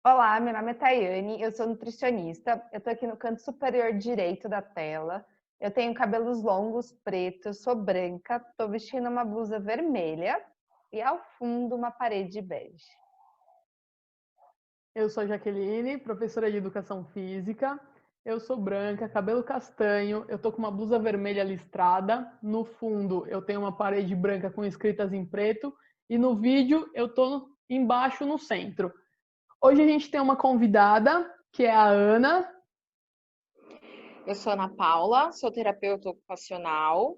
Olá, meu nome é Tayane, eu sou nutricionista. Eu tô aqui no canto superior direito da tela. Eu tenho cabelos longos, pretos, sou branca, tô vestindo uma blusa vermelha e ao fundo uma parede bege. Eu sou a Jaqueline, professora de educação física. Eu sou branca, cabelo castanho, eu tô com uma blusa vermelha listrada. No fundo, eu tenho uma parede branca com escritas em preto e no vídeo eu tô embaixo no centro. Hoje a gente tem uma convidada, que é a Ana. Eu sou Ana Paula, sou terapeuta ocupacional.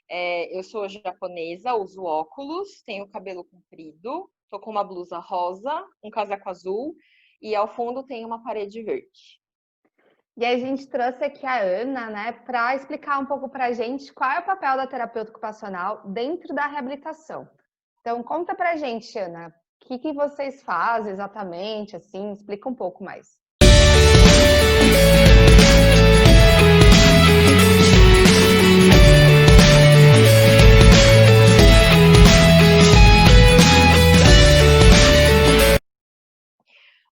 Eu sou japonesa, uso óculos, tenho cabelo comprido, tô com uma blusa rosa, um casaco azul e ao fundo tem uma parede verde. E aí a gente trouxe aqui a Ana, né, para explicar um pouco para a gente qual é o papel da terapeuta ocupacional dentro da reabilitação. Então conta para a gente, Ana, o que vocês fazem exatamente, assim, explica um pouco mais.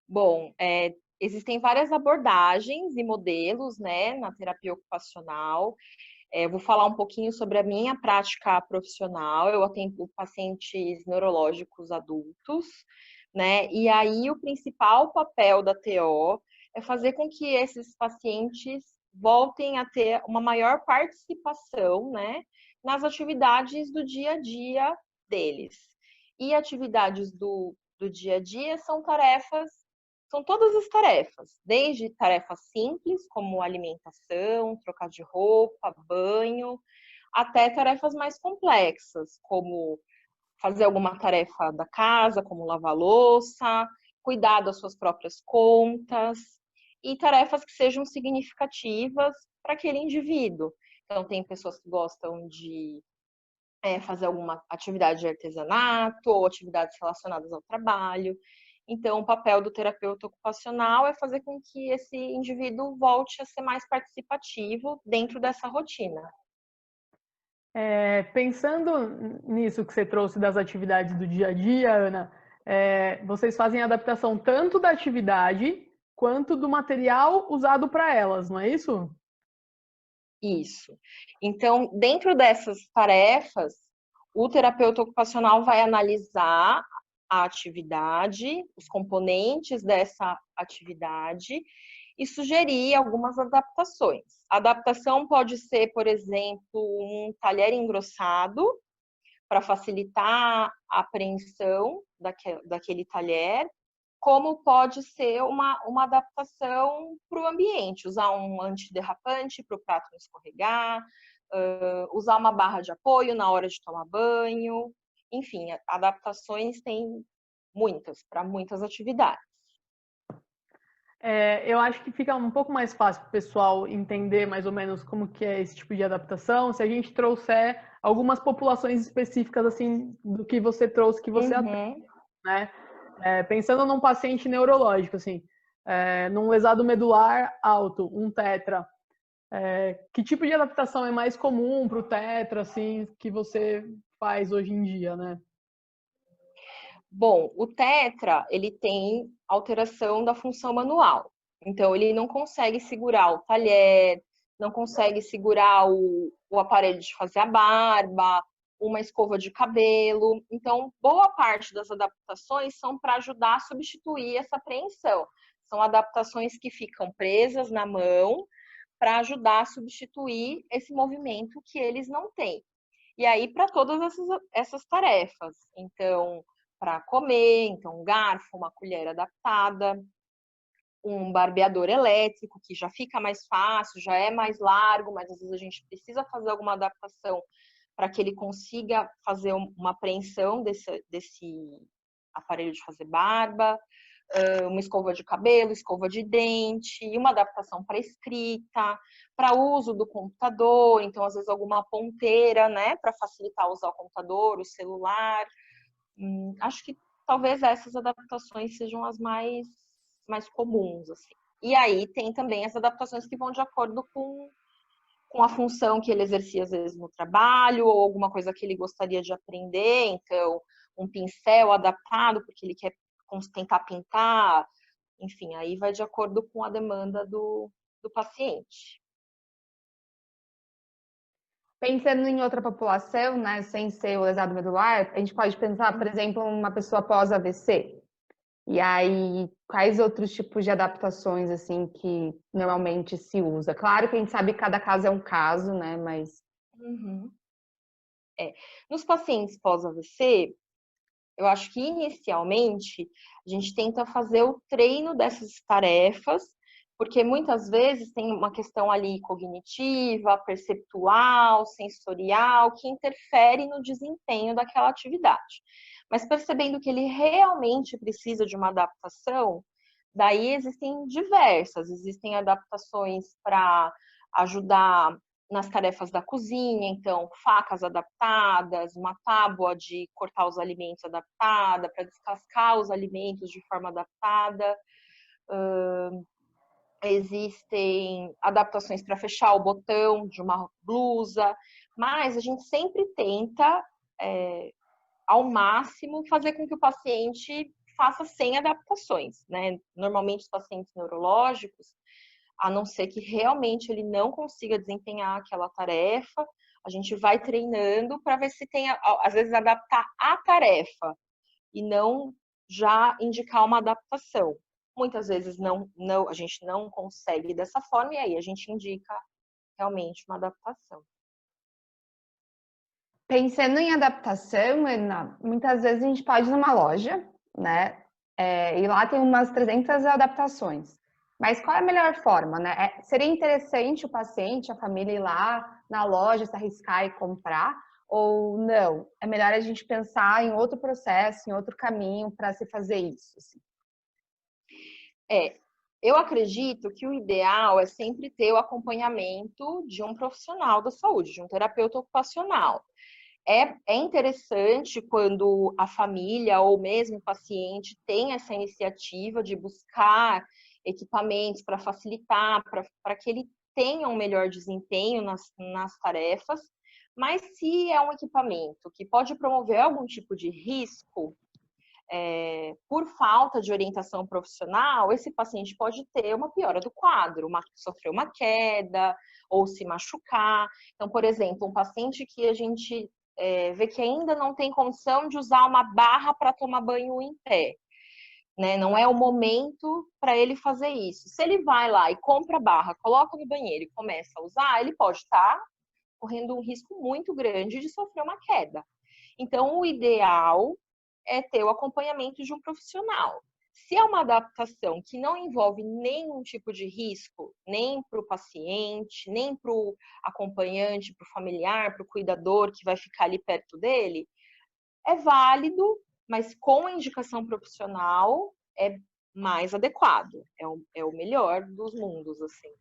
Bom, existem várias abordagens e modelos, né, na terapia ocupacional. Eu vou falar um pouquinho sobre a minha prática profissional. Eu atendo pacientes neurológicos adultos, né? E aí o principal papel da TO é fazer com que esses pacientes voltem a ter uma maior participação, né, nas atividades do dia a dia deles. E atividades do dia a dia são todas as tarefas, desde tarefas simples, como alimentação, trocar de roupa, banho, até tarefas mais complexas, como fazer alguma tarefa da casa, como lavar louça, cuidar das suas próprias contas, e tarefas que sejam significativas para aquele indivíduo. Então, tem pessoas que gostam de fazer alguma atividade de artesanato ou atividades relacionadas ao trabalho. Então, o papel do terapeuta ocupacional é fazer com que esse indivíduo volte a ser mais participativo dentro dessa rotina. Pensando nisso que você trouxe das atividades do dia a dia, Ana, vocês fazem adaptação tanto da atividade quanto do material usado para elas, não é isso? Isso. Então, dentro dessas tarefas, o terapeuta ocupacional vai analisar a atividade, os componentes dessa atividade e sugerir algumas adaptações. A adaptação pode ser, por exemplo, um talher engrossado para facilitar a apreensão daquele talher, como pode ser uma adaptação para o ambiente, usar um antiderrapante para o prato não escorregar, usar uma barra de apoio na hora de tomar banho, enfim, adaptações tem muitas, para muitas atividades. Eu acho que fica um pouco mais fácil para o pessoal entender mais ou menos como que é esse tipo de adaptação, se a gente trouxer algumas populações específicas, assim, do que você trouxe, que você atende, Uhum. né? Pensando num paciente neurológico, assim, num lesado medular alto, um tetra, que tipo de adaptação é mais comum para o tetra, assim, que você faz hoje em dia, né? Bom, o tetra, ele tem alteração da função manual. Então, ele não consegue segurar o talher, não consegue segurar o aparelho de fazer a barba, uma escova de cabelo. Então, boa parte das adaptações são para ajudar a substituir essa apreensão. São adaptações que ficam presas na mão para ajudar a substituir esse movimento que eles não têm. E aí, para todas essas tarefas. Então, para comer, então um garfo, uma colher adaptada, um barbeador elétrico, que já fica mais fácil, já é mais largo, mas às vezes a gente precisa fazer alguma adaptação para que ele consiga fazer uma apreensão desse aparelho de fazer barba, uma escova de cabelo, escova de dente, e uma adaptação para escrita, para uso do computador, então às vezes alguma ponteira, né, para facilitar usar o computador, o celular. Acho que talvez essas adaptações sejam as mais comuns, assim. E aí tem também as adaptações que vão de acordo com a função que ele exercia, às vezes, no trabalho, ou alguma coisa que ele gostaria de aprender. Então, um pincel adaptado, porque ele quer tentar pintar Enfim, aí vai de acordo com a demanda do paciente. Pensando em outra população, né, sem ser o lesado medular, a gente pode pensar, por exemplo, uma pessoa pós-AVC. E aí, quais outros tipos de adaptações, assim, que normalmente se usa? Claro que a gente sabe que cada caso é um caso, né, mas... Uhum. Nos pacientes pós-AVC, eu acho que inicialmente a gente tenta fazer o treino dessas tarefas, porque muitas vezes tem uma questão ali cognitiva, perceptual, sensorial, que interfere no desempenho daquela atividade. Mas percebendo que ele realmente precisa de uma adaptação, daí existem adaptações para ajudar nas tarefas da cozinha, então facas adaptadas, uma tábua de cortar os alimentos adaptada, para descascar os alimentos de forma adaptada. Existem adaptações para fechar o botão de uma blusa, mas a gente sempre tenta, ao máximo, fazer com que o paciente faça sem adaptações, né? Normalmente, os pacientes neurológicos, a não ser que realmente ele não consiga desempenhar aquela tarefa, a gente vai treinando para ver se tem, às vezes, adaptar a tarefa e não já indicar uma adaptação. Muitas vezes a gente não consegue dessa forma e aí a gente indica realmente uma adaptação. Pensando em adaptação, Ana, muitas vezes a gente pode ir numa loja, né? E lá tem umas 300 adaptações. Mas qual é a melhor forma, né? Seria interessante o paciente, a família ir lá na loja, se arriscar e comprar? Ou não? É melhor a gente pensar em outro processo, em outro caminho para se fazer isso? Assim. Eu acredito que o ideal é sempre ter o acompanhamento de um profissional da saúde, de um terapeuta ocupacional. É interessante quando a família ou mesmo o paciente tem essa iniciativa de buscar equipamentos para facilitar, para que ele tenha um melhor desempenho nas tarefas, mas se é um equipamento que pode promover algum tipo de risco, por falta de orientação profissional, esse paciente pode ter uma piora do quadro, sofrer uma queda ou se machucar. Então, por exemplo, um paciente que a gente vê que ainda não tem condição de usar uma barra para tomar banho em pé, né? Não é o momento para ele fazer isso. Se ele vai lá e compra a barra, coloca no banheiro e começa a usar, ele pode estar correndo um risco muito grande de sofrer uma queda. Então, o ideal é ter o acompanhamento de um profissional. Se é uma adaptação que não envolve nenhum tipo de risco, nem para o paciente, nem para o acompanhante, para o familiar, para o cuidador que vai ficar ali perto dele, é válido, mas com a indicação profissional é mais adequado. É o melhor dos mundos, assim.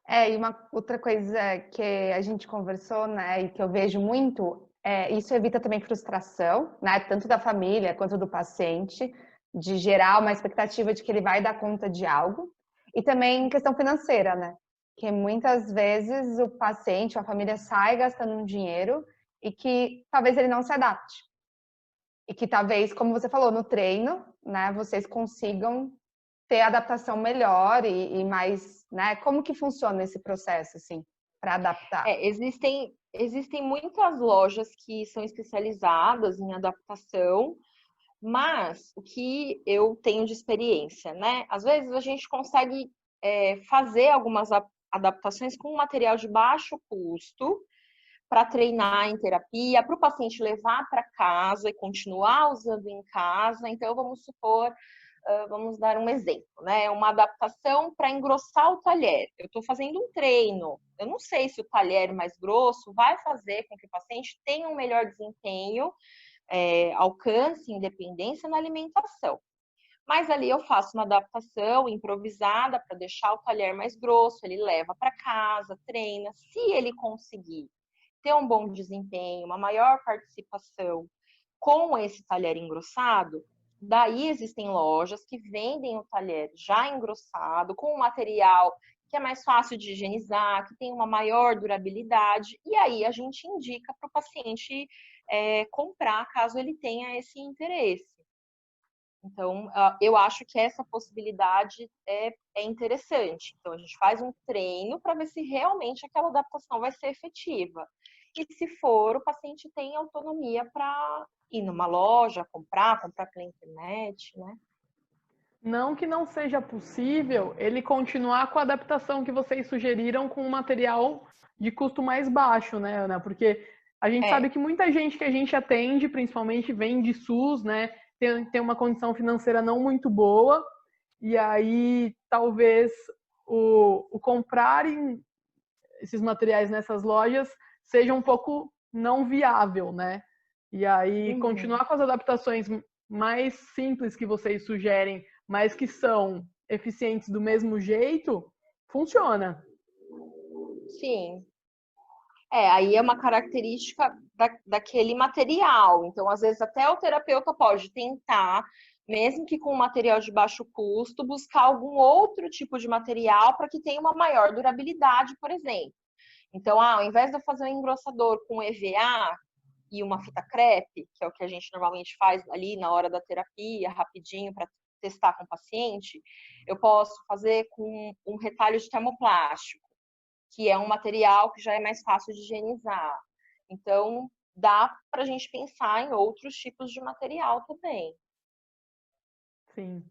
E uma outra coisa que a gente conversou, né, e que eu vejo muito, isso evita também frustração, né, tanto da família quanto do paciente, de gerar uma expectativa de que ele vai dar conta de algo, e também questão financeira, né, que muitas vezes o paciente ou a família sai gastando um dinheiro e que talvez ele não se adapte. E que talvez, como você falou, no treino, né, vocês consigam ter adaptação melhor e mais, né? Como que funciona esse processo, assim, para adaptar? Existem muitas lojas que são especializadas em adaptação, mas o que eu tenho de experiência, né? Às vezes a gente consegue fazer algumas adaptações com material de baixo custo para treinar em terapia, para o paciente levar para casa e continuar usando em casa. Então, vamos supor, vamos dar um exemplo, né? Uma adaptação para engrossar o talher. Eu estou fazendo um treino. Eu não sei se o talher mais grosso vai fazer com que o paciente tenha um melhor desempenho, alcance, independência na alimentação. Mas ali eu faço uma adaptação improvisada para deixar o talher mais grosso, ele leva para casa, treina. Se ele conseguir ter um bom desempenho, uma maior participação com esse talher engrossado, daí existem lojas que vendem o talher já engrossado, com um material que é mais fácil de higienizar, que tem uma maior durabilidade, e aí a gente indica para o paciente comprar, caso ele tenha esse interesse. Então, eu acho que essa possibilidade é interessante. Então, a gente faz um treino para ver se realmente aquela adaptação vai ser efetiva. E se for, o paciente tem autonomia para ir numa loja, comprar pela internet, né? Não que não seja possível ele continuar com a adaptação que vocês sugeriram com um material de custo mais baixo, né, Ana? Porque a gente sabe que muita gente que a gente atende, principalmente, vem de SUS, né? Tem uma condição financeira não muito boa, e aí talvez o comprarem esses materiais nessas lojas seja um pouco não viável, né? E aí continuar com as adaptações mais simples que vocês sugerem, mas que são eficientes do mesmo jeito, funciona. Sim. Aí é uma característica daquele material. Então, às vezes, até o terapeuta pode tentar, mesmo que com material de baixo custo, buscar algum outro tipo de material para que tenha uma maior durabilidade, por exemplo. Então, ao invés de eu fazer um engrossador com EVA e uma fita crepe, que é o que a gente normalmente faz ali na hora da terapia, rapidinho, para testar com o paciente, eu posso fazer com um retalho de termoplástico, que é um material que já é mais fácil de higienizar. Então, dá para a gente pensar em outros tipos de material também. Sim.